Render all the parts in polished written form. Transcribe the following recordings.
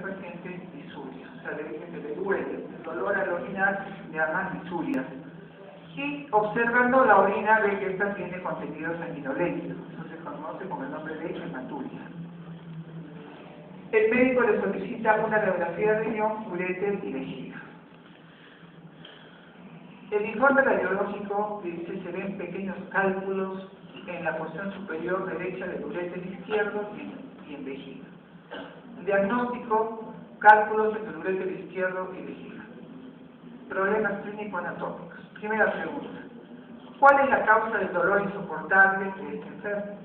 al paciente disuria, o sea, le dice que le duele, el dolor al orinar le llama disuria. Y observando la orina ve que esta tiene contenido sanguinolento, eso se conoce con el nombre de hematuria. El médico le solicita una radiografía de riñón, ureter y vejiga. El informe radiológico dice se ven pequeños cálculos en la porción superior derecha del ureter izquierdo y en vejiga. Diagnóstico, cálculos en el ureter izquierdo y vejiga. Problemas clínico-anatómicos. Primera pregunta. ¿Cuál es la causa del dolor insoportable de este enfermo?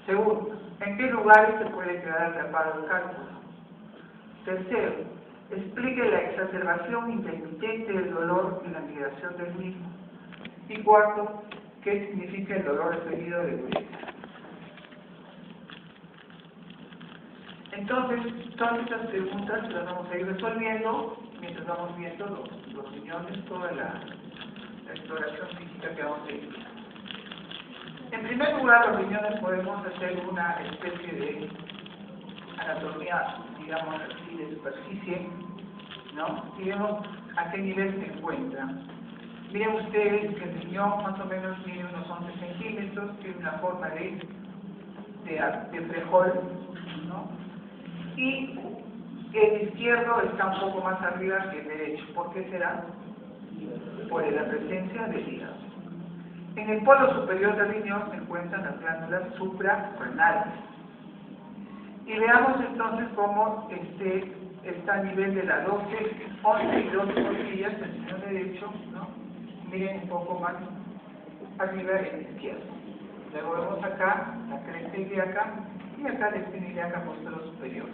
Segundo, ¿en qué lugares se puede quedar atrapado el cálculo? Tercero, explique la exacerbación intermitente del dolor y la migración del mismo. Y cuarto, ¿qué significa el dolor referido del ureter? Entonces, todas estas preguntas las vamos a ir resolviendo mientras vamos viendo los riñones, toda la exploración física que vamos a ir. En primer lugar, los riñones podemos hacer una especie de anatomía, digamos así, de superficie, ¿no? Y vemos a qué nivel se encuentra. Miren ustedes que el riñón más o menos mide unos 11 centímetros, tiene una forma de frijol, ¿no? Y el izquierdo está un poco más arriba que el derecho. ¿Por qué será? Por la presencia del hígado. En el polo superior del riñón se encuentran las glándulas suprarrenales. Y veamos entonces cómo está a nivel de la 12, 11 y 12 costillas del riñón derecho, ¿no? Miren un poco más arriba el izquierdo. Luego vemos acá la cresta ilíaca y acá la espina ilíaca posterior superior.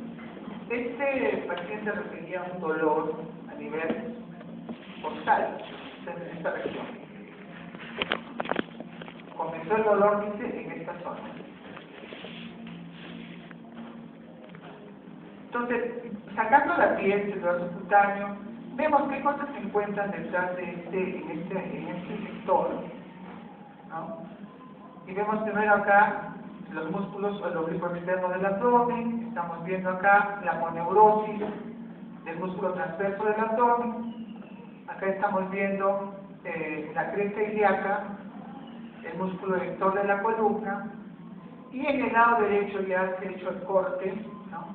Este paciente refería un dolor a nivel costal, en esta región. Comenzó el dolor, dice, en esta zona. Entonces, sacando la piel del brazo cutáneo, vemos qué cosas se encuentran detrás de en este sector, ¿no? Y vemos primero acá los músculos o el oblicuo externo del abdomen, estamos viendo acá la aponeurosis del músculo transverso del abdomen, acá estamos viendo la cresta ilíaca, el músculo erector de la columna, y en el lado derecho ya se ha hecho el corte, ¿no?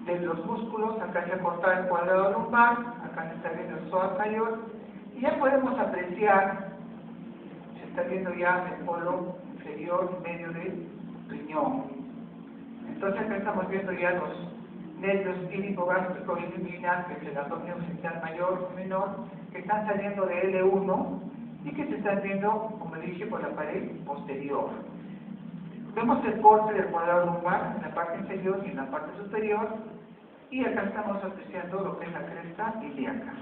de los músculos, acá se ha cortado el cuadrado lumbar, acá se está viendo el psoas mayor, y ya podemos apreciar, se está viendo ya el polo inferior medio del riñón. Entonces acá estamos viendo ya los nervios típico gástrico y inguinal, que es el abdomen occipital mayor y menor, que están saliendo de L1 y que se están viendo, como dije, por la pared posterior. Vemos el corte del cuadrado lumbar en la parte inferior y en la parte superior, y acá estamos apreciando lo que es la cresta ilíaca.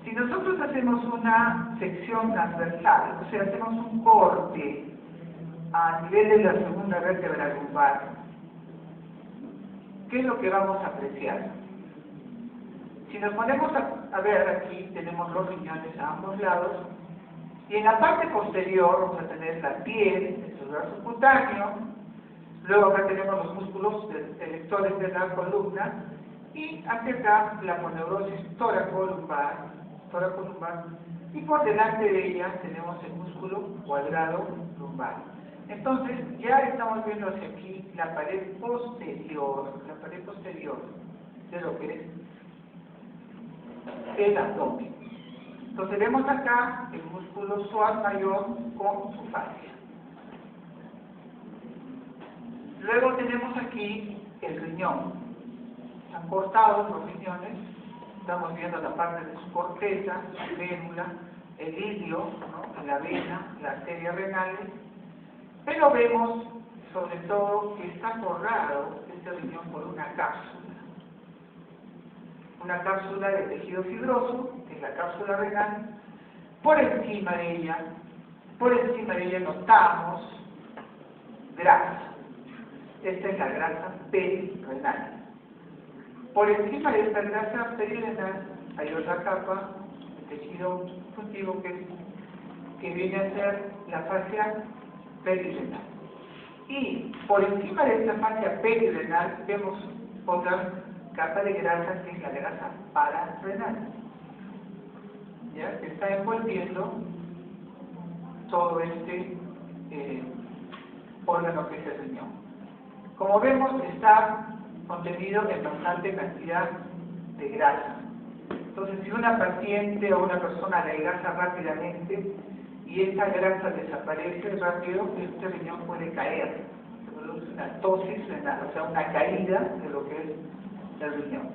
Si nosotros hacemos una sección transversal, o sea, hacemos un corte a nivel de la segunda vértebra lumbar, ¿qué es lo que vamos a apreciar? Si nos ponemos a ver aquí, tenemos los riñones a ambos lados, y en la parte posterior vamos a tener la piel, el celular subcutáneo, luego acá tenemos los músculos erectores de la columna, y hacia acá la aponeurosis toracolumbar, y por delante de ella tenemos el músculo cuadrado lumbar. Entonces ya estamos viendo hacia aquí la pared posterior de lo que es el abdomen. Entonces vemos acá el músculo psoas mayor con su fascia. Luego tenemos aquí el riñón. Están cortados los riñones. Estamos viendo la parte de su corteza, la médula, el ilio, ¿no? La vena, la arteria renal. Pero vemos, sobre todo, que está forrado este riñón por una cápsula de tejido fibroso, que es la cápsula renal. Por encima de ella notamos grasa. Esta es la grasa perirenal. Por encima de esta grasa perirenal hay otra capa de tejido conjuntivo que viene a ser la fascia perirenal. Y por encima de esta fascia perirenal vemos otra capa de grasa que es la grasa pararrenal, ¿ya? Que está envolviendo todo este órgano que es el riñón. Como vemos, está contenido en bastante cantidad de grasa. Entonces, si una paciente o una persona adelgaza rápidamente y esta grasa desaparece rápido, este riñón puede caer. Se produce una tosis renal, o sea, una caída de lo que es el riñón.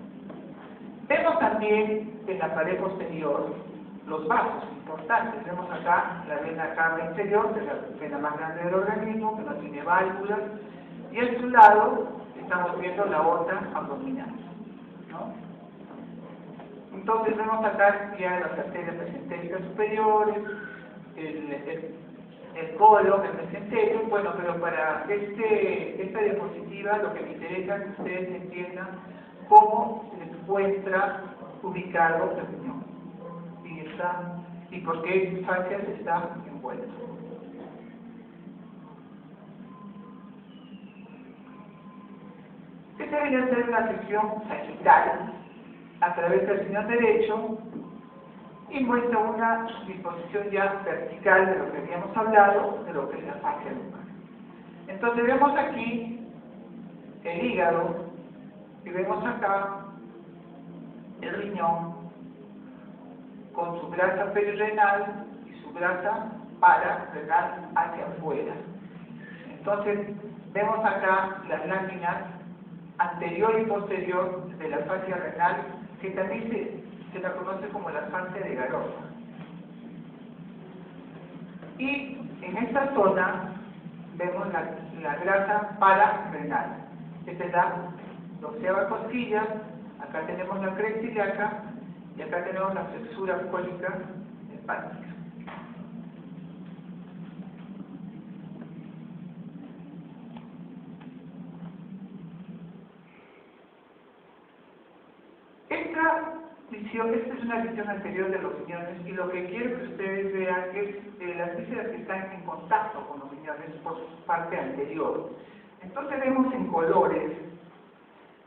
Vemos también en la pared posterior los vasos importantes. Vemos acá la vena cava inferior, que es la vena más grande del organismo, que no tiene válvulas, y a su lado estamos viendo la aorta abdominal, ¿no? Entonces vemos acá ya las arterias mesentéricas superiores, el colon, el mesenterio. Bueno, pero para esta diapositiva lo que me interesa es que ustedes entiendan cómo se encuentra ubicado el riñón y por qué fascias está envuelto. Esta debería ser una sección sagital a través del riñón derecho y muestra una disposición ya vertical de lo que habíamos hablado, de lo que es la fascia lumbar. Entonces vemos aquí el hígado y vemos acá el riñón con su grasa perirenal y su grasa pararrenal hacia afuera. Entonces vemos acá las láminas anterior y posterior de la fascia renal, que también se la conoce como la fascia de Garosa. Y en esta zona vemos la grasa pararrenal. Esta es la 12ª costilla, acá tenemos la cresta ilíaca y acá tenemos la flexura cólica hepática. Esta es una visión anterior de los riñones y lo que quiero que ustedes vean es las vísceras que están en contacto con los riñones por su parte anterior. Entonces vemos en colores,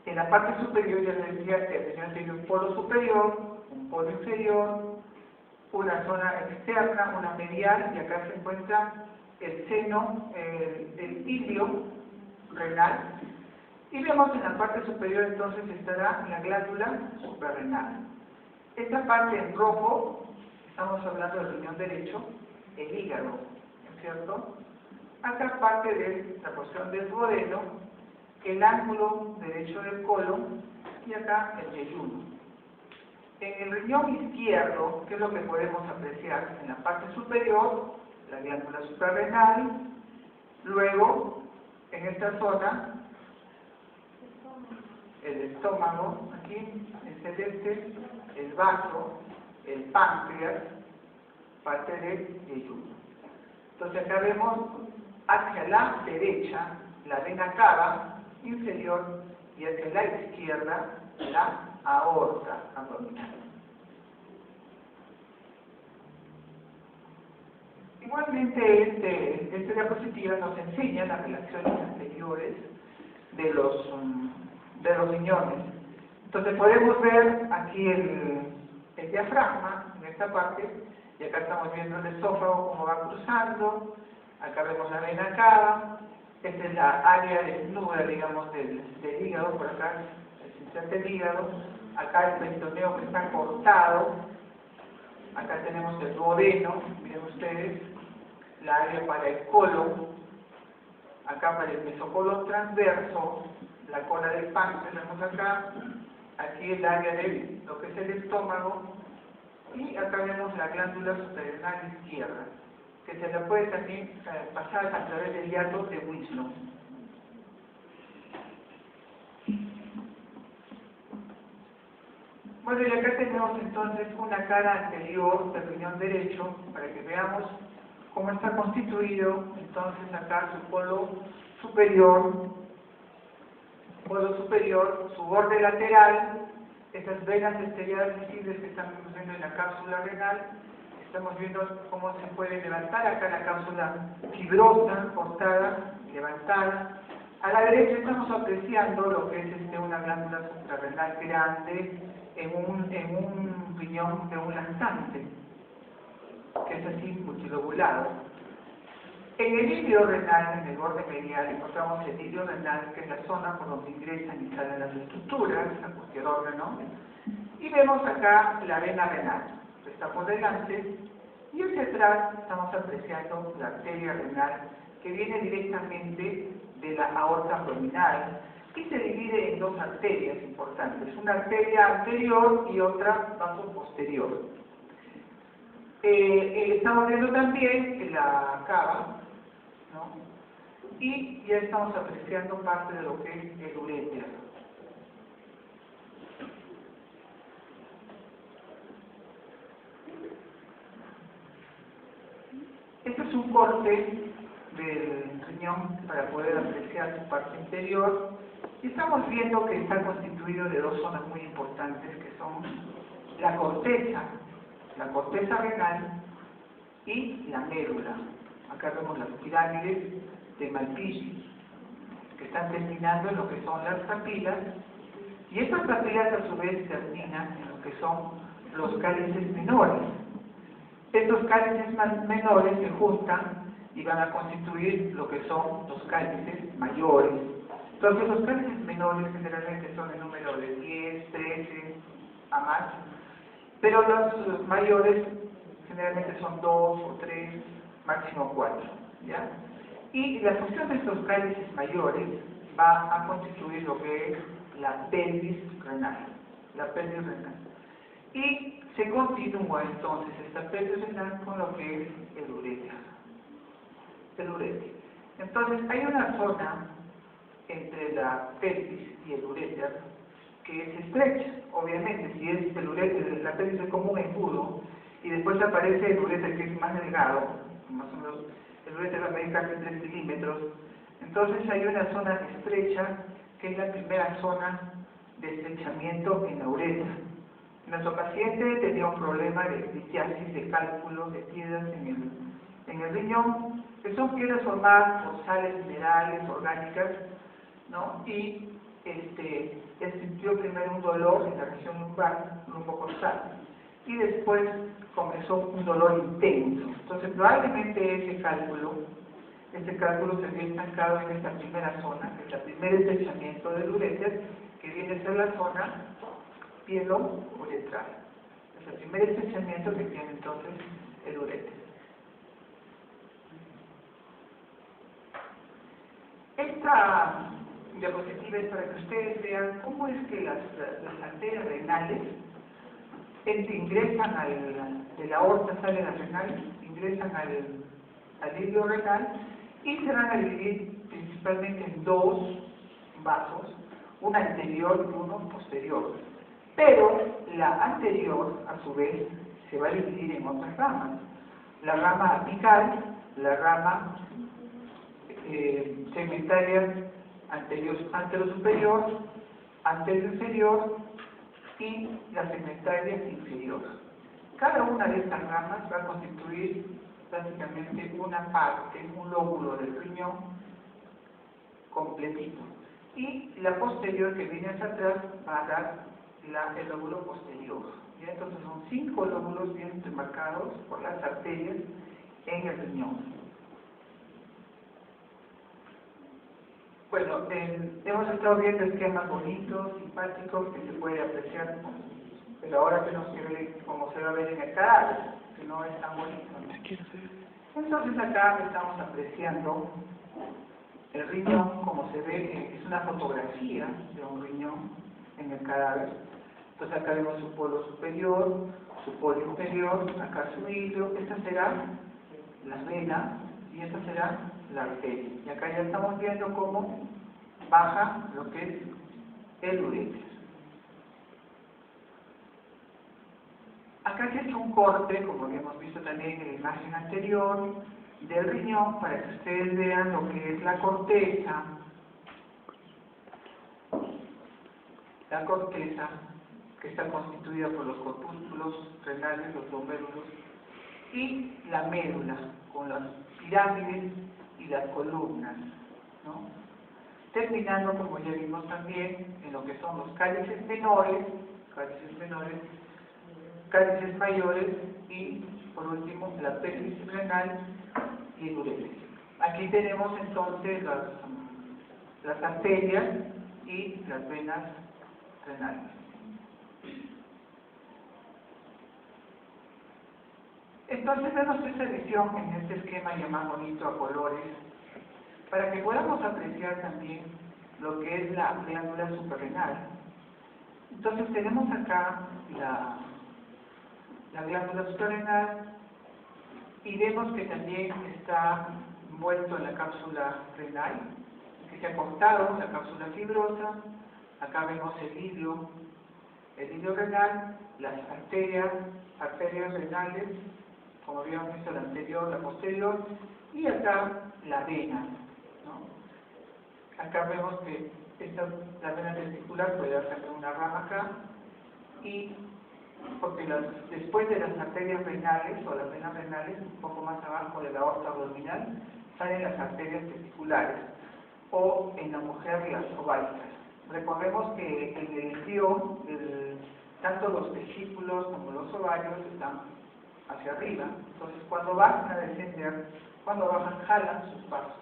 en la parte superior ya les decía que el riñón tiene un polo superior, un polo inferior, una zona externa, una medial, y acá se encuentra el seno, el ilio renal. Y vemos en la parte superior entonces estará la glándula suprarrenal. Esta parte en rojo, estamos hablando del riñón derecho, el hígado, ¿no es cierto? Acá parte de la porción del duodeno, el ángulo derecho del colon y acá el yeyuno. En el riñón izquierdo, ¿qué es lo que podemos apreciar? En la parte superior, la glándula suprarrenal, luego en esta zona, el estómago, aquí, el celeste, el vaso, el páncreas, parte del yeyuno. Entonces acá vemos hacia la derecha la vena cava inferior y hacia la izquierda la aorta abdominal. Igualmente esta diapositiva nos enseña las relaciones anteriores de los riñones. Entonces podemos ver aquí el diafragma en esta parte, y acá estamos viendo el esófago como va cruzando, acá vemos la vena cava, esta es la área desnuda, digamos, del hígado, por acá se inserta el hígado, acá el peritoneo que está cortado, acá tenemos el duodeno, miren ustedes, la área para el colon, acá para el mesocolon transverso, la cola del páncreas, vemos acá, aquí el área de lo que es el estómago, y acá vemos la glándula suprarrenal izquierda, que se la puede también pasar a través del hiato de Winslow. Bueno, y acá tenemos entonces una cara anterior del riñón derecho, para que veamos cómo está constituido. Entonces acá su polo superior, su borde lateral, esas venas estrelladas visibles que estamos viendo en la cápsula renal, Estamos viendo cómo se puede levantar acá la cápsula fibrosa, cortada, levantada. A la derecha estamos apreciando lo que es una glándula suprarrenal grande en un riñón de un lactante, que es así multilobulado. En el ilio renal, en el borde medial, encontramos el ilio renal, que es la zona por donde ingresan y salen las estructuras a cualquier órgano. Y vemos acá la vena renal, que está por delante, y hacia atrás estamos apreciando la arteria renal, que viene directamente de la aorta abdominal y se divide en dos arterias importantes, una arteria anterior y otra vasoposterior. Estamos viendo también la cava, ¿no? Y ya estamos apreciando parte de lo que es el uréter. Este es un corte del riñón para poder apreciar su parte interior y estamos viendo que está constituido de dos zonas muy importantes que son la corteza renal y la médula. Acá vemos las pirámides de Malpighi que están terminando en lo que son las papilas y estas papilas a su vez terminan en lo que son los cálices menores. Estos cálices menores se juntan y van a constituir lo que son los cálices mayores. Entonces los cálices menores generalmente son el número de 10, 13, a más, pero los mayores generalmente son 2 o 3, máximo 4, ¿ya? Y la función de estos cálices mayores va a constituir lo que es la pelvis renal, y se continúa entonces esta pelvis renal con lo que es el uréter. Entonces hay una zona entre la pelvis y el uréter que es estrecha. Obviamente, si es el uréter, la pelvis es como un embudo y después aparece el uréter que es más delgado, más o menos el uréter va a medir casi 3 milímetros. Entonces hay una zona estrecha que es la primera zona de estrechamiento en la uretra. Nuestro paciente tenía un problema de litiasis, de cálculos, de piedras en el riñón, que son piedras formadas por sales minerales, orgánicas, ¿no? Y él sintió primero un dolor en la región lumbar, lumbocorsal, y después comenzó un dolor intenso. Entonces probablemente ese cálculo se vio estancado en esta primera zona, que es el primer estrechamiento del uréter, que viene a ser la zona pielo-uretral. Es el primer estrechamiento que tiene entonces el uréter. Esta diapositiva es para que ustedes vean cómo es que las arterias renales ingresan de la aorta, salen las renales, ingresan al ilio renal y se van a dividir principalmente en dos vasos, uno anterior y uno posterior. Pero la anterior, a su vez, se va a dividir en otras ramas. La rama apical, la rama segmentaria anterosuperior, anteroinferior y la segmentaria inferior. Cada una de estas ramas va a constituir básicamente una parte, un lóbulo del riñón completito. Y la posterior que viene hacia atrás va a dar el lóbulo posterior. ¿Ya? Entonces son 5 lóbulos bien demarcados por las arterias en el riñón. Bueno, hemos estado viendo esquemas bonitos, simpáticos, que se puede apreciar, pero ahora tenemos que ver cómo se va a ver en el cadáver, que no es tan bonito, ¿no? Entonces acá estamos apreciando el riñón, como se ve, es una fotografía de un riñón en el cadáver. Entonces acá vemos su polo superior, su polo inferior, acá su hilo, esta será la vena y esta será la arteria. Y acá ya estamos viendo cómo baja lo que es el uréter. Acá se ha hecho un corte, como habíamos visto también en la imagen anterior, del riñón para que ustedes vean lo que es la corteza. La corteza que está constituida por los corpúsculos renales, los glomérulos, y la médula, con las pirámides y las columnas, ¿no? Terminando, como ya vimos también, en lo que son los cálices menores, cálices mayores y, por último, la pelvis renal y el ureter. Aquí tenemos entonces las arterias y las venas renales. Entonces vemos esta visión en este esquema ya más bonito a colores, para que podamos apreciar también lo que es la glándula suprarrenal. Entonces tenemos acá la glándula suprarrenal y vemos que también está envuelto en la cápsula renal, que se ha cortado la cápsula fibrosa. Acá vemos el hilo renal, las arterias renales, como habíamos visto la anterior, la posterior, y acá la vena, ¿no? Acá vemos que la vena testicular puede hacer una rama acá, y porque después de las arterias renales o las venas renales, un poco más abajo de la aorta abdominal, salen las arterias testiculares, o en la mujer las ováricas. Recordemos que en el embrión, tanto los testículos como los ovarios están hacia arriba, entonces cuando bajan a descender, cuando bajan, jalan sus pasos.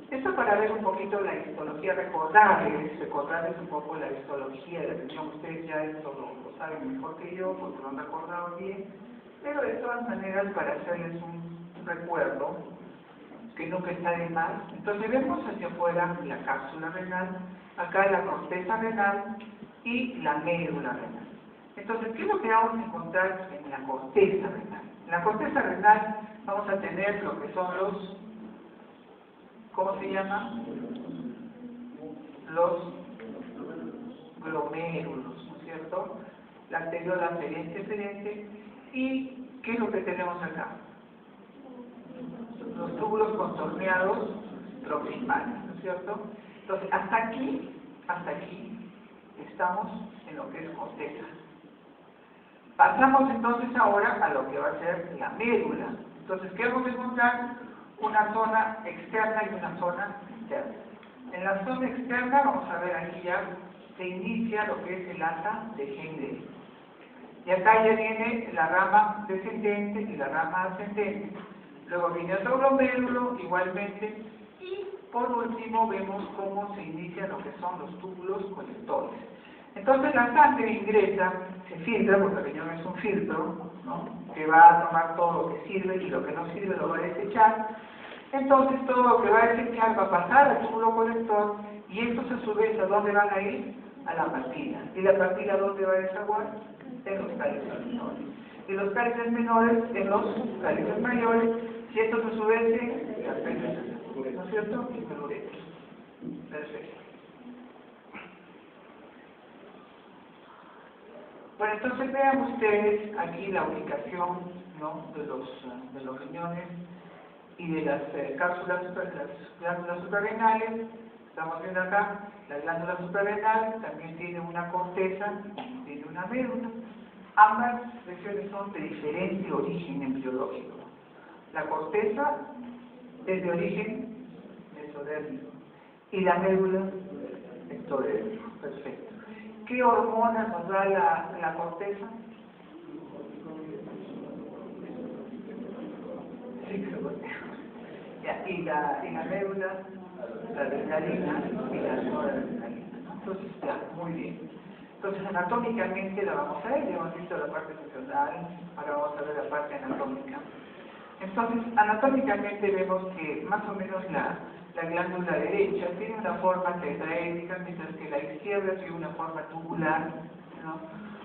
Esto para ver un poquito la histología, recordarles un poco la histología de la región. Ustedes ya esto lo saben mejor que yo, porque lo han recordado bien, pero de todas maneras para hacerles un recuerdo, que nunca está de más. Entonces vemos hacia afuera la cápsula renal, acá la corteza renal y la médula renal. Entonces, ¿qué es lo que vamos a encontrar en la corteza renal? En la corteza renal vamos a tener lo que son los, ¿cómo se llama? Los glomérulos, ¿no es cierto? La anterior, la deferente, y ¿qué es lo que tenemos acá? Los túbulos contorneados proximales, ¿no es cierto? Entonces, hasta aquí estamos en lo que es corteza. Pasamos entonces ahora a lo que va a ser la médula. Entonces, ¿qué vamos a encontrar? Una zona externa y una zona interna. En la zona externa, vamos a ver aquí ya, se inicia lo que es el asa de Henle. Y acá ya viene la rama descendente y la rama ascendente. Luego viene otro glomérulo, igualmente, y por último vemos cómo se inicia lo que son los túbulos colectores. Entonces la sangre ingresa, se filtra, porque el riñón es un filtro, ¿no?, que va a tomar todo lo que sirve y lo que no sirve lo va a desechar. Entonces todo lo que va a desechar va a pasar al túbulo colector, y estos a su vez, ¿a dónde van a ir? A la papila. ¿Y la papila dónde va a desaguar? En los cálices menores. Y los cálices menores en los cálices mayores, y estos a su vez en las venas, ¿no es cierto? Y el ureter. Perfecto. Bueno, entonces vean ustedes aquí la ubicación, ¿no?, de los riñones y de las glándulas suprarrenales. Estamos viendo acá, la glándula suprarrenal también tiene una corteza, tiene una médula. Ambas regiones son de diferente origen embriológico. La corteza es de origen mesodérmico y la médula ectodérmico. Perfecto. ¿Qué hormona nos da la corteza? Y la médula, la adrenalina y la noradrenalina. Entonces, ya, muy bien. Entonces, anatómicamente la vamos a ver, ya hemos visto la parte funcional, ahora vamos a ver la parte anatómica. Entonces, anatómicamente vemos que más o menos la glándula derecha tiene una forma tetraédrica, mientras que la izquierda tiene una forma tubular, ¿no?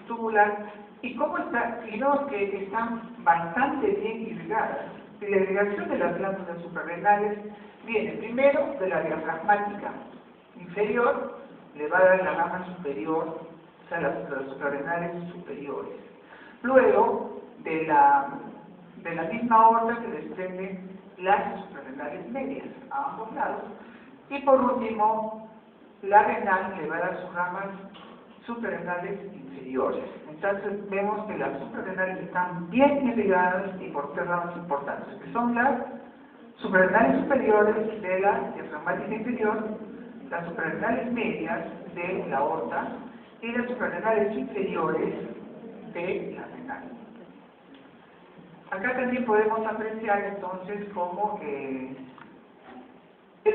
Tubular. ¿Y cómo está? Y vemos que están bastante bien irrigadas. Y la irrigación de las glándulas suprarrenales viene primero de la diafragmática inferior, le va a dar la rama superior, o sea, las suprarrenales superiores. Luego, de la misma aorta se desprenden las suprarrenales medias a ambos lados, y por último la renal le va a dar sus ramas suprarrenales inferiores. Entonces vemos que las suprarrenales están bien irrigadas y por tres ramas importantes, que son las suprarrenales superiores de la diafragmática inferior, las suprarrenales medias de la aorta y las suprarrenales inferiores de la renal. Acá también podemos apreciar entonces cómo el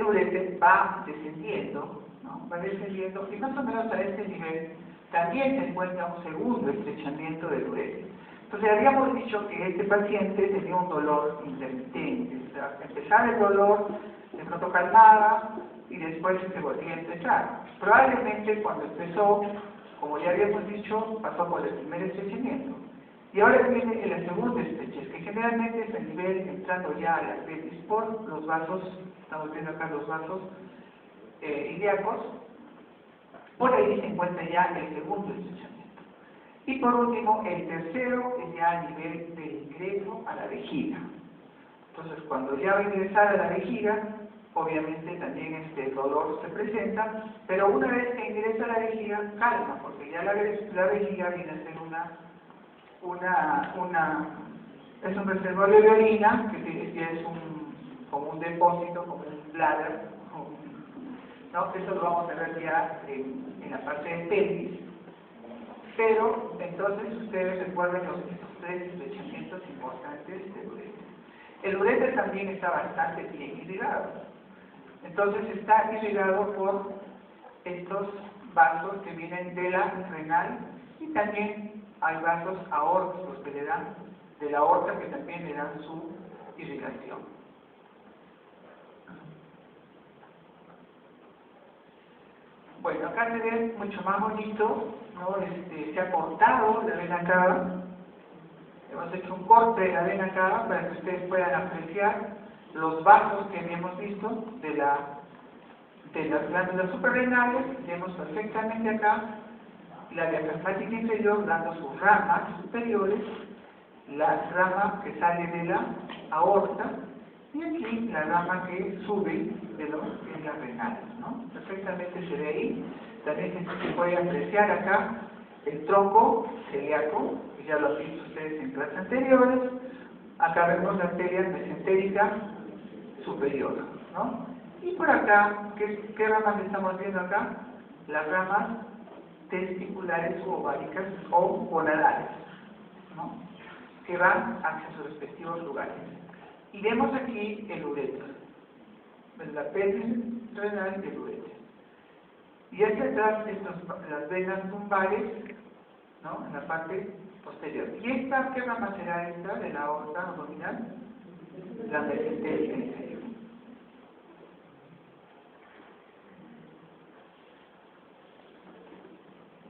uréter va descendiendo, ¿no? Va descendiendo y más o menos a este nivel también se encuentra un segundo estrechamiento del uréter. Entonces habíamos dicho que este paciente tenía un dolor intermitente, o sea, empezaba el dolor, de pronto calmaba y después se volvía a empezar. Probablemente cuando empezó, como ya habíamos dicho, pasó por el primer estrechamiento. Y ahora viene el segundo estrechez, que generalmente es el nivel entrando ya a la arteria por los vasos, estamos viendo acá los vasos ilíacos, por ahí se encuentra ya el segundo estrechamiento. Y por último, el tercero es ya a nivel de ingreso a la vejiga. Entonces, cuando ya va a ingresar a la vejiga, obviamente también este dolor se presenta, pero una vez que ingresa a la vejiga, calma, porque ya la vejiga viene a ser es un reservorio de orina, que es como un depósito, como un bladder, ¿no? Eso lo vamos a ver ya en la parte de pelvis. Pero entonces ustedes recuerden estos tres estrechamientos importantes del uréter. El uréter también está bastante bien irrigado. Entonces está irrigado por estos vasos que vienen de la renal y también hay vasos aórticos que le dan de la aorta que también le dan su irrigación. Bueno, acá se ve mucho más bonito, ¿no? Se ha cortado la vena cava. Hemos hecho un corte de la vena cava para que ustedes puedan apreciar los vasos que habíamos visto de las glándulas suprarrenales. Vemos perfectamente acá la diafragmática inferior dando sus ramas superiores, la rama que sale de la aorta y aquí la rama que sube de lo que es la renal, ¿no? Perfectamente se ve ahí. También se puede apreciar acá el tronco celíaco, que ya lo han visto ustedes en clases anteriores. Acá vemos la arteria mesentérica superior, ¿no? Y por acá, ¿qué ramas estamos viendo acá? Las ramas testiculares u ováricas o gonadales, ¿no? Que van hacia sus respectivos lugares. Y vemos aquí el uréter, la pelvis renal y el uréter. Y hacia atrás las venas lumbares, ¿no? En la parte posterior. ¿Y esta qué rama será esta de la aorta abdominal? La mesentérica inferior.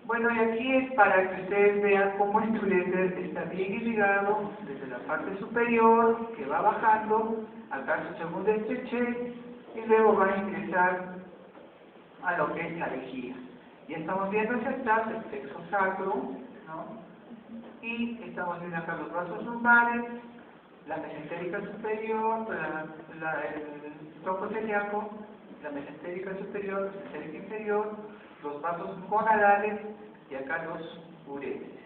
Bueno, y aquí es para que ustedes vean cómo el uréter está bien irrigado desde la parte superior, que va bajando, acá su segundo estrechez, y luego va a ingresar a lo que es la vejiga. Y estamos viendo hacia atrás el plexo sacro, ¿no? Y estamos viendo acá los vasos lumbares, la mesentérica superior, el tronco celíaco, la mesentérica superior, la mesentérica inferior, los vasos gonadales y acá los uréteres.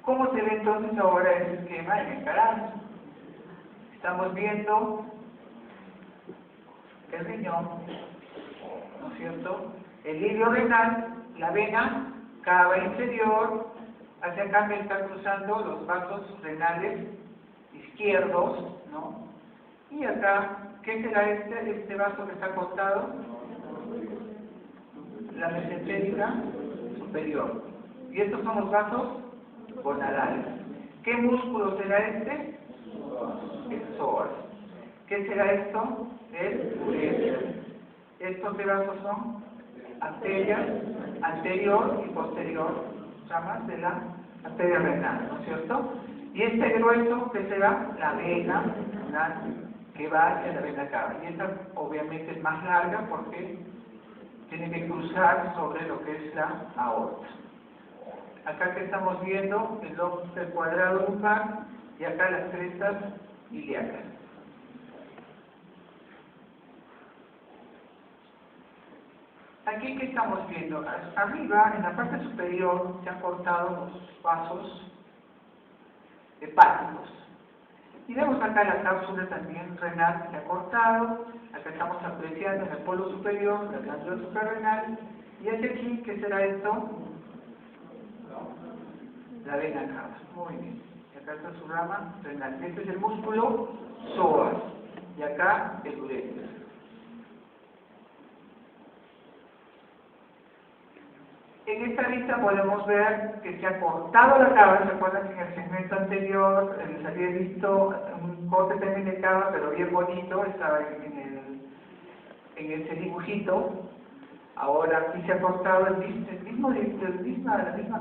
¿Cómo se ve entonces ahora el esquema en el carácter? Estamos viendo el riñón, ¿no es cierto? El lirio renal, la vena cava inferior, hacia acá me están cruzando los vasos renales izquierdos, ¿no? Y acá, ¿qué será este vaso que está cortado? La mesentérica superior. Y estos son los vasos gonadales. ¿Qué músculo será este? El psoas. ¿Qué será esto? El uréter. ¿Estos qué vasos son? Arterias anterior y posterior, ramas de la arteria renal, ¿no es cierto? Y este grueso, ¿qué será? La vena renal, que va hacia la vena cava. Y esta obviamente es más larga porque tiene que cruzar sobre lo que es la aorta. Acá que estamos viendo el cuadrado lumbar y acá las crestas ilíacas. Aquí, ¿qué estamos viendo? Arriba, en la parte superior, se han cortado los vasos hepáticos. Y vemos acá la cápsula también renal que se ha cortado. Acá estamos apreciando en el polo superior la glándula suprarrenal. Y hacia aquí, ¿qué será esto? La vena cava. Muy bien. Y acá está su rama renal. Este es el músculo psoas. Y acá el uréter. En esta vista podemos ver que se ha cortado la cava. ¿Se acuerdan que en el segmento anterior les había visto un corte también de cava, pero bien bonito? Estaba en ese dibujito. Ahora aquí se ha cortado la misma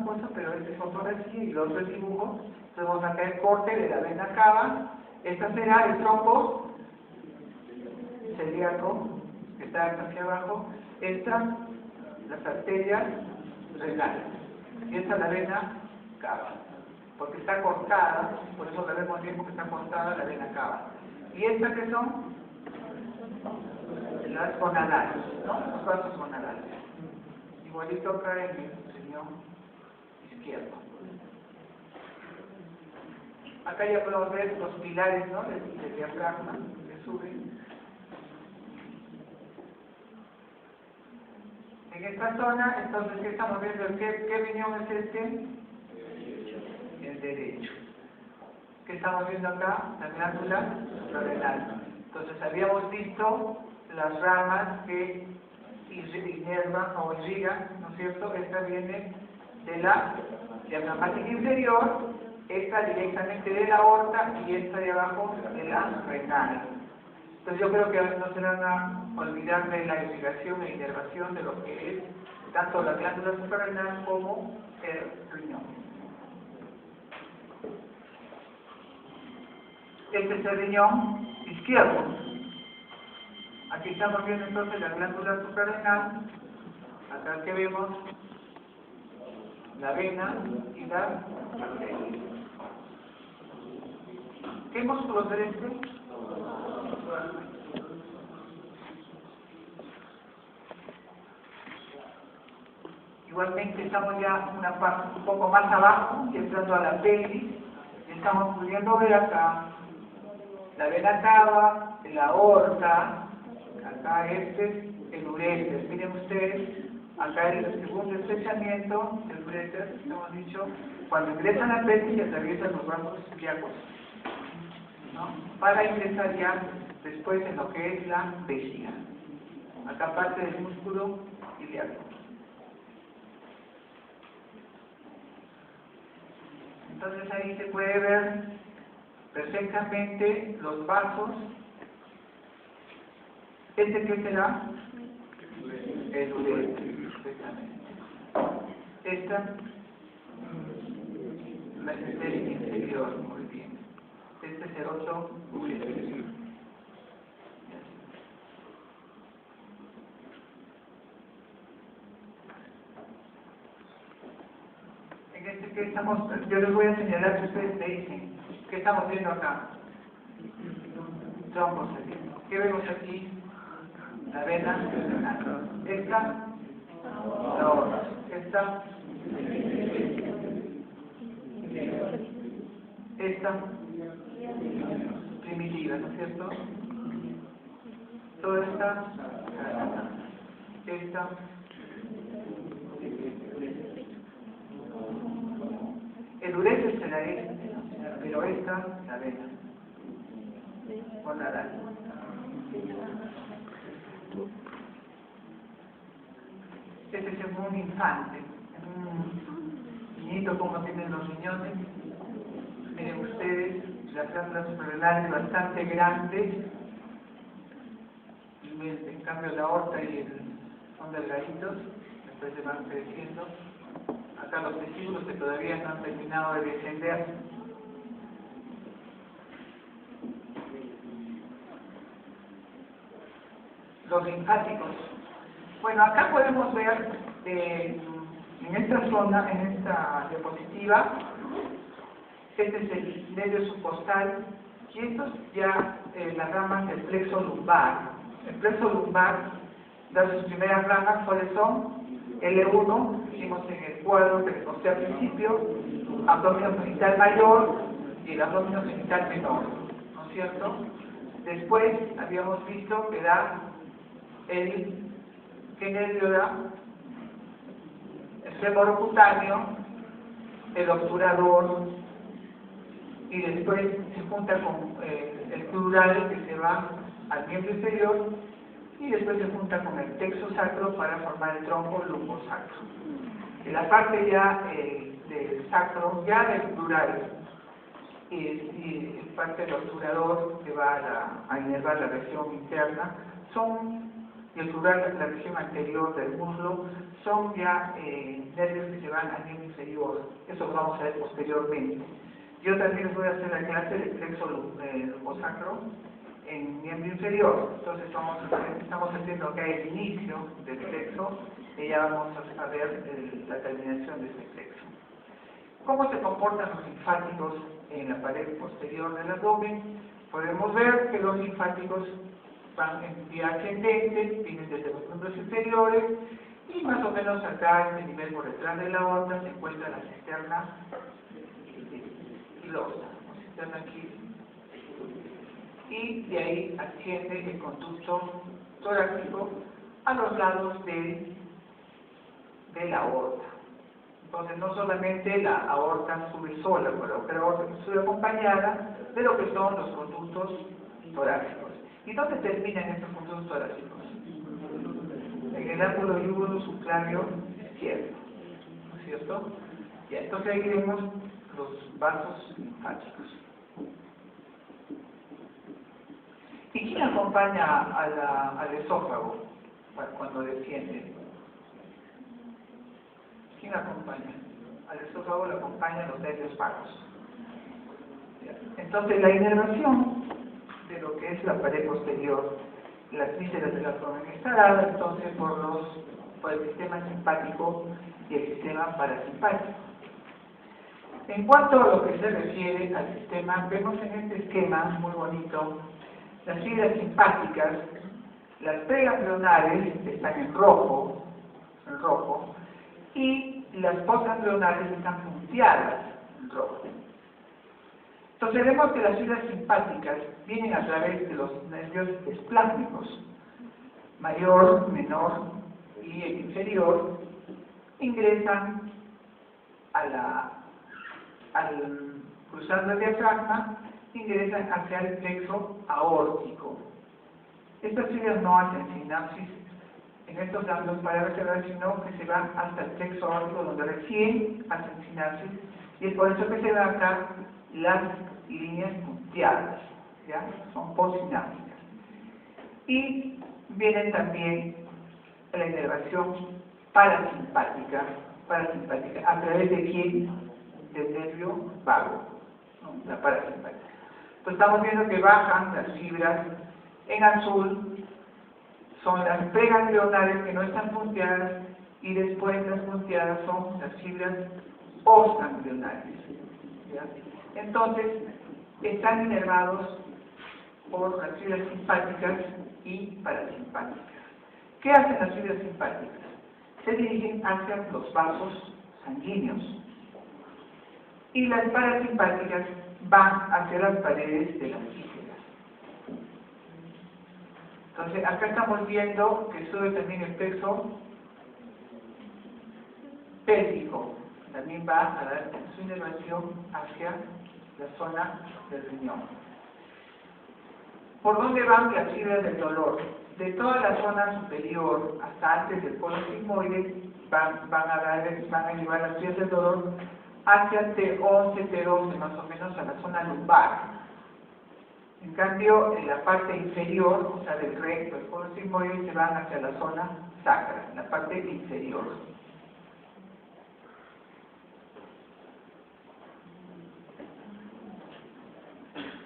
cosa, pero es fotografía y el otro es dibujo. Tenemos acá el corte de la vena cava. Esta será el tronco celíaco, que está hacia abajo. Esta, las arterias renales. Y esta es la vena cava, porque está cortada, por eso la vemos bien, porque está cortada la vena cava. ¿Y estas qué son? Las gonadales, ¿no? Los vasos gonadales. Igualito acá en el riñón izquierdo. Acá ya podemos ver los pilares, ¿no? Del diafragma que suben. En esta zona, entonces, ¿qué estamos viendo? ¿Qué riñón es este? El derecho. ¿Qué estamos viendo acá? La glándula suprarrenal. Entonces, habíamos visto las ramas que inervan o irrigan, ¿no es cierto? Esta viene de la diafragmática inferior, esta directamente de la aorta y esta de abajo de la renal. Entonces yo creo que no se van a olvidar de la irrigación e inervación de lo que es tanto la glándula suprarrenal como el riñón. Este es el riñón izquierdo. Aquí estamos viendo entonces la glándula suprarrenal. Acá que vemos la vena y la arteria. ¿Qué músculos es este? Igualmente estamos ya una parte un poco más abajo, entrando a la pelvis, y estamos pudiendo ver acá la vena cava, la aorta, acá este es el uréter. Miren ustedes, acá el segundo estrechamiento del uréter, hemos dicho, cuando ingresa la pelvis y atraviesa los vasos ilíacos, ¿no? Para ingresar ya después en lo que es la vejiga. Acá parte del músculo ilíaco. Entonces ahí se puede ver perfectamente los vasos. ¿Este qué será? El uréter, perfectamente. Esta, la arteria inferior, muy bien. Este es el otro uréter. En este que estamos, yo les voy a señalar que ustedes me dicen, ¿qué estamos viendo acá? Trombos aquí. ¿Qué vemos aquí? La vena renal. Esta, la otra. Esta, primitiva, ¿no es cierto? Toda esta, el uréter será este, pero esta, la vena. Gonadal. Este es un infante, un niñito como tienen los riñones. Miren ustedes, las glándulas suprarrenales bastante grandes, en cambio la aorta y son delgaditos, después se van creciendo. Acá los testículos que todavía no han terminado de descender. Los linfáticos. Bueno, acá podemos ver en esta zona, en esta diapositiva, este es el nervio subcostal y estos ya las ramas del plexo lumbar. El plexo lumbar dar sus primeras ramas. ¿Cuáles son? L1, hicimos en el cuadro que les mostré al principio, abdomen genital mayor y el abdomen genital menor, ¿no es cierto? Después habíamos visto que da ¿qué nervio da? El fémoro cutáneo, el obturador, y después se junta con el plural que se va al miembro inferior, y después se junta con el texto sacro para formar el tronco lumbosacro. En la parte ya del sacro, ya del plural, y parte del obturador que va a inervar la región interna, y el plural, la región anterior del muslo, son ya nervios que se van al miembro inferior. Eso lo vamos a ver posteriormente. Yo también les voy a hacer la clase del plexo lumbosacro en miembro inferior. Entonces estamos haciendo acá el inicio del plexo y ya vamos a ver la terminación de este plexo. ¿Cómo se comportan los linfáticos en la pared posterior del abdomen? Podemos ver que los linfáticos van en vía ascendente, vienen desde los miembros inferiores, y más o menos acá, en este nivel por detrás de la aorta, se encuentra la cisterna filosa, la cisterna aquí, y de ahí asciende el conducto torácico a los lados de la aorta. Entonces, no solamente la aorta sube sola, pero la aorta sube acompañada de lo que son los conductos torácicos. ¿Y dónde terminan estos conductos torácicos? En el ángulo yúgulo subcláneo izquierdo, ¿no es cierto? Y entonces ahí vemos los vasos linfáticos. ¿Y quién acompaña al esófago cuando desciende? ¿Quién acompaña? Al esófago lo acompañan los nervios vagos. Entonces la inervación de lo que es la pared posterior, las vísceras del abdomen, está dada entonces por el sistema simpático y el sistema parasimpático. En cuanto a lo que se refiere al sistema, vemos en este esquema muy bonito las fibras simpáticas, las preganglionales están en rojo, y las postganglionales están punteadas en rojo. Entonces vemos que las fibras simpáticas vienen a través de los nervios esplásmicos, mayor, menor y el inferior, ingresan cruzando el diafragma, ingresan hacia el plexo aórtico. Estas fibras no hacen sinapsis en estos ganglios paravertebrales, sino que se van hasta el plexo aórtico, donde recién hacen sinapsis, y es por eso que se ven acá las líneas punteadas, ¿ya? Son postsinápticas. Y vienen también la inervación parasimpática, ¿a través de quién? Del nervio vago, ¿no? La parasimpática. Entonces estamos viendo que bajan las fibras en azul, son las preganglionales que no están punteadas, y después las punteadas son las fibras postganglionales, ¿ya? Entonces están inervados por las fibras simpáticas y parasimpáticas. ¿Qué hacen las fibras simpáticas? Se dirigen hacia los vasos sanguíneos, y las parasimpáticas van hacia las paredes de las vísceras. Entonces acá estamos viendo que sube también el plexo pélvico, también va a dar su inervación hacia la zona del riñón. ¿Por dónde van las fibras del dolor? De toda la zona superior hasta antes del polo sigmoide van a llevar las fibras del dolor hacia T11, T12, más o menos a la zona lumbar. En cambio, en la parte inferior, o sea, del recto, el polo sigmoide, se van hacia la zona sacra, en la parte inferior.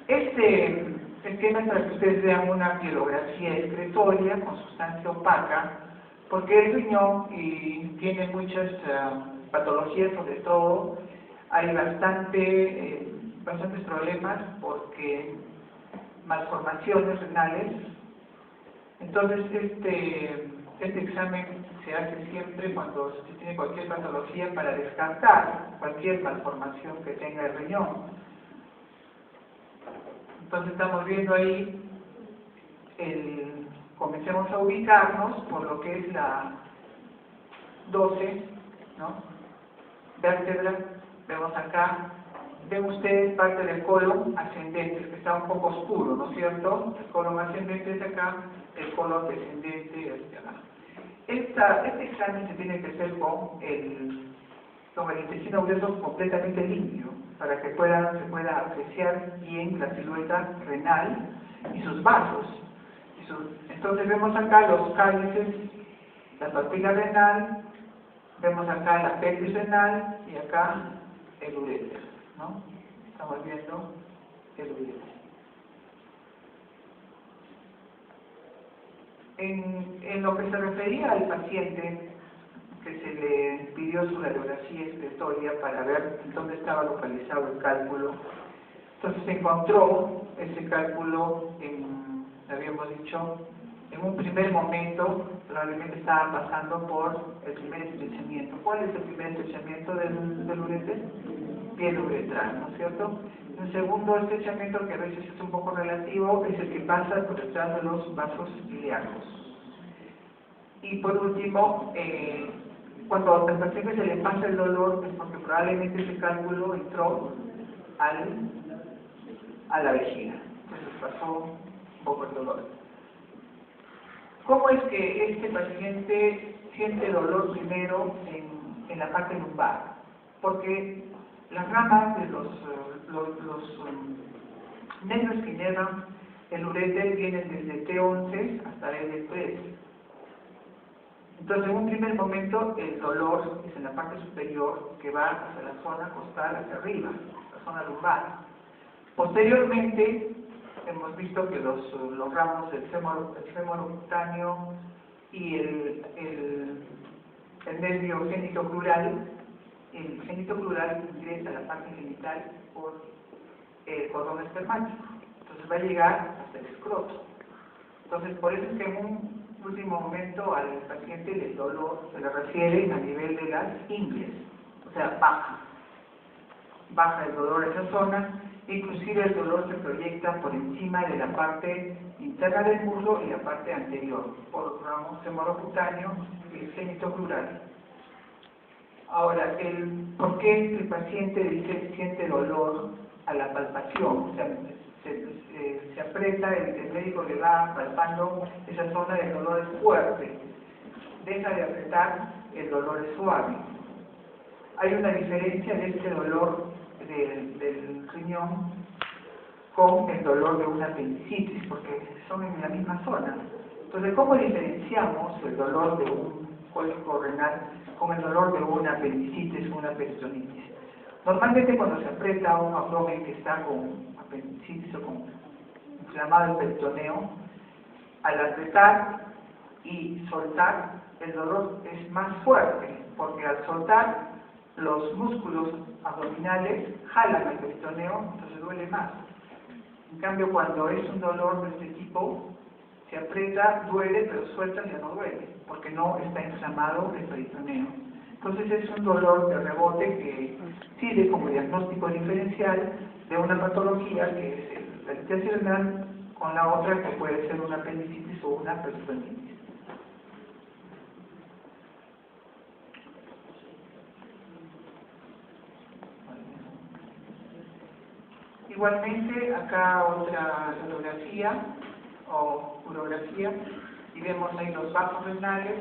Este esquema es para que ustedes vean una bielografía excretoria con sustancia opaca, porque el riñón tiene muchas patologías, sobre todo hay bastantes problemas porque malformaciones renales. Entonces Este examen se hace siempre cuando se tiene cualquier patología para descartar cualquier malformación que tenga el riñón. Entonces estamos viendo ahí, comencemos a ubicarnos por lo que es la 12, ¿no? Vértebra, vemos acá, ven ustedes parte del colon ascendente, que está un poco oscuro, ¿no es cierto? El colon ascendente es acá, el colon descendente es de acá. Este examen se tiene que hacer con el intestino grueso completamente limpio, para que se pueda apreciar bien la silueta renal y sus vasos. Entonces vemos acá los cálices, la papila renal, vemos acá la pelvis renal y acá el uréter, ¿no? Estamos viendo el uréter. En lo que se refería al paciente, que se le pidió su radiografía excretoria para ver dónde estaba localizado el cálculo, entonces se encontró ese cálculo, habíamos dicho, en un primer momento probablemente estaba pasando por el primer estrechamiento. ¿Cuál es el primer estrechamiento del uréter? Piel uretral, ¿no es cierto? El segundo estrechamiento, que a veces es un poco relativo, es el que pasa por detrás de los vasos ilíacos. Y por último, cuando al paciente se le pasa el dolor, es porque probablemente ese cálculo entró a la vejiga. Entonces pasó un poco el dolor. ¿Cómo es que este paciente siente dolor primero en la parte lumbar? Porque las ramas de los nervios que llevan el uréter vienen desde T11 hasta L3. Entonces, en un primer momento, el dolor es en la parte superior, que va hacia la zona costal, hacia arriba, la zona lumbar. Posteriormente, hemos visto que los ramos del fémur cutáneo y el nervio genitocrural, el genitocrural ingresa a la parte genital por el cordón espermático. Entonces va a llegar hasta el escroto. Entonces, por eso es que en un último momento al paciente el dolor se le refiere a nivel de las ingles, o sea, baja el dolor en esa zona, inclusive el dolor se proyecta por encima de la parte interna del muslo y la parte anterior, por ramos femorocutáneo y el genitocrural. Ahora, ¿por qué el paciente siente dolor a la palpación? O sea, se aprieta, el médico le va palpando esa zona del dolor es fuerte, deja de apretar, el dolor es suave. Hay una diferencia de este dolor del riñón con el dolor de una apendicitis, porque son en la misma zona. Entonces, ¿cómo diferenciamos el dolor de un cólico renal con el dolor de una apendicitis o una peritonitis? Normalmente cuando se aprieta un abdomen que está con apendicitis o con inflamado el peritoneo, al apretar y soltar, el dolor es más fuerte, porque al soltar los músculos abdominales jalan el peritoneo, entonces duele más. En cambio, cuando es un dolor de este tipo, se aprieta, duele, pero suelta ya no duele, porque no está inflamado el peritoneo. Entonces es un dolor de rebote que sirve como diagnóstico diferencial de una patología que es la litiasis renal con la otra que puede ser una apendicitis o una peritonitis. Igualmente, acá otra radiografía o urografía, y vemos ahí los vasos renales,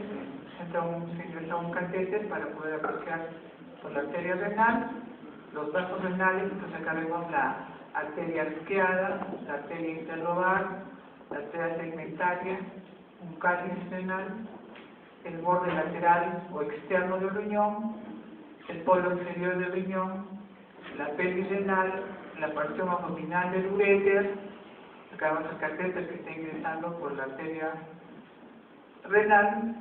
se ingresa un catéter para poder apreciar por la arteria renal, los vasos renales. Entonces acá vemos la arteria arqueada, la arteria interlobar, la arteria segmentaria, un cáliz renal, el borde lateral o externo del riñón, el polo inferior del riñón, la pelvis renal, la porción abdominal del uréter. Acá vemos el catéter que está ingresando por la arteria renal,